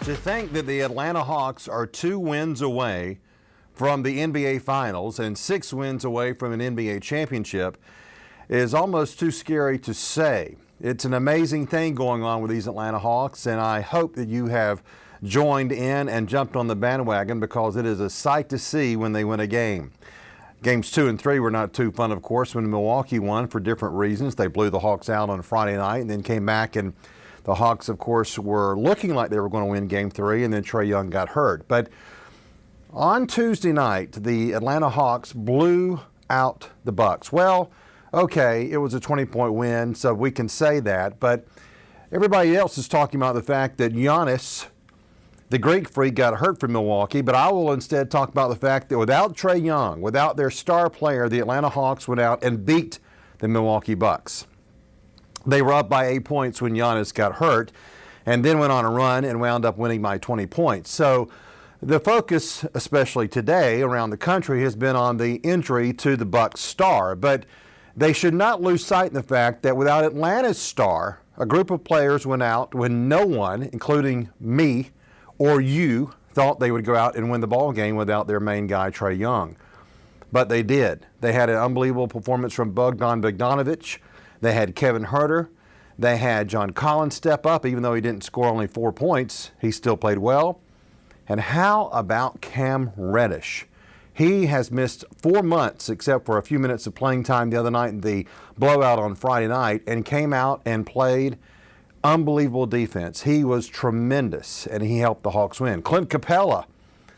To think that the Atlanta Hawks are 2 wins away from the NBA Finals and 6 wins away from an NBA championship is almost too scary to say. It's an amazing thing going on with these Atlanta Hawks, and I hope that you have joined in and jumped on the bandwagon because it is a sight to see when they win a game. Games 2 and 3 were not too fun, of course, when Milwaukee won for different reasons. They blew the Hawks out on Friday night and then came back, and the Hawks, of course, were looking like they were going to win Game 3, and then Trae Young got hurt. But on Tuesday night, the Atlanta Hawks blew out the Bucks. Well, okay, it was a 20-point win, so we can say that. But everybody else is talking about the fact that Giannis, the Greek Freak, got hurt for Milwaukee. But I will instead talk about the fact that without Trae Young, without their star player, the Atlanta Hawks went out and beat the Milwaukee Bucks. They were up by 8 points when Giannis got hurt and then went on a run and wound up winning by 20 points. So the focus, especially today around the country, has been on the injury to the Bucks star. But they should not lose sight of the fact that without Atlanta's star, a group of players went out when no one, including me or you, thought they would go out and win the ball game without their main guy, Trae Young. But they did. They had an unbelievable performance from Bogdanovic. They had Kevin Huerter. They had John Collins step up. Even though he didn't score only 4 points, he still played well. And how about Cam Reddish? He has missed 4 months except for a few minutes of playing time the other night in the blowout on Friday night, and came out and played unbelievable defense. He was tremendous, and he helped the Hawks win. Clint Capella,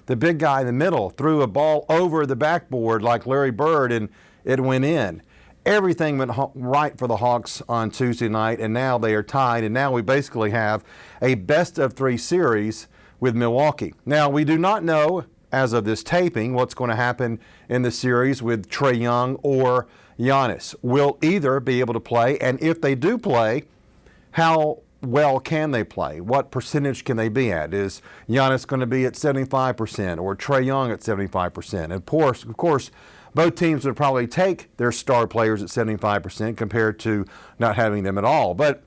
the big guy in the middle, threw a ball over the backboard like Larry Bird, and it went in. Everything went right for the Hawks on Tuesday night, and now they are tied, and now we basically have a best-of-3 series with Milwaukee. Now, we do not know, as of this taping, what's going to happen in the series with Trae Young or Giannis. Will either be able to play, and if they do play, how well can they play? What percentage can they be at? Is Giannis going to be at 75% or Trae Young at 75%? And of course, both teams would probably take their star players at 75% compared to not having them at all. But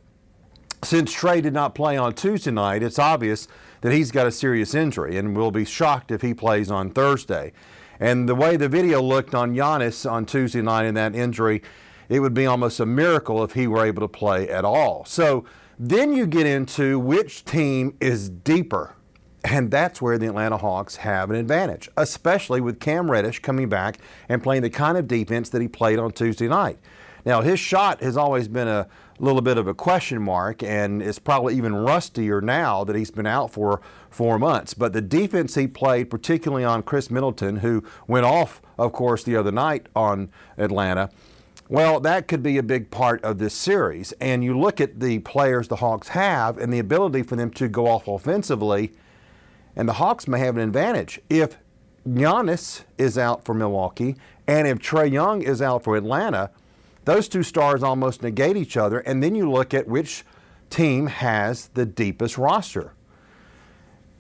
since Trae did not play on Tuesday night, it's obvious that he's got a serious injury, and we'll be shocked if he plays on Thursday. And the way the video looked on Giannis on Tuesday night in that injury, it would be almost a miracle if he were able to play at all. So then you get into which team is deeper. And that's where the Atlanta Hawks have an advantage, especially with Cam Reddish coming back and playing the kind of defense that he played on Tuesday night. Now, his shot has always been a little bit of a question mark, and it's probably even rustier now that he's been out for 4 months. But the defense he played, particularly on Chris Middleton, who went off, of course, the other night on Atlanta, well, that could be a big part of this series. And you look at the players the Hawks have and the ability for them to go off offensively, and the Hawks may have an advantage. If Giannis is out for Milwaukee and if Trae Young is out for Atlanta, those two stars almost negate each other. And then you look at which team has the deepest roster.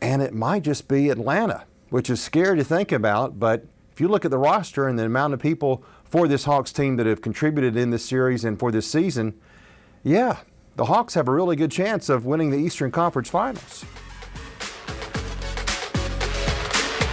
And it might just be Atlanta, which is scary to think about. But if you look at the roster and the amount of people for this Hawks team that have contributed in this series and for this season, yeah, the Hawks have a really good chance of winning the Eastern Conference Finals.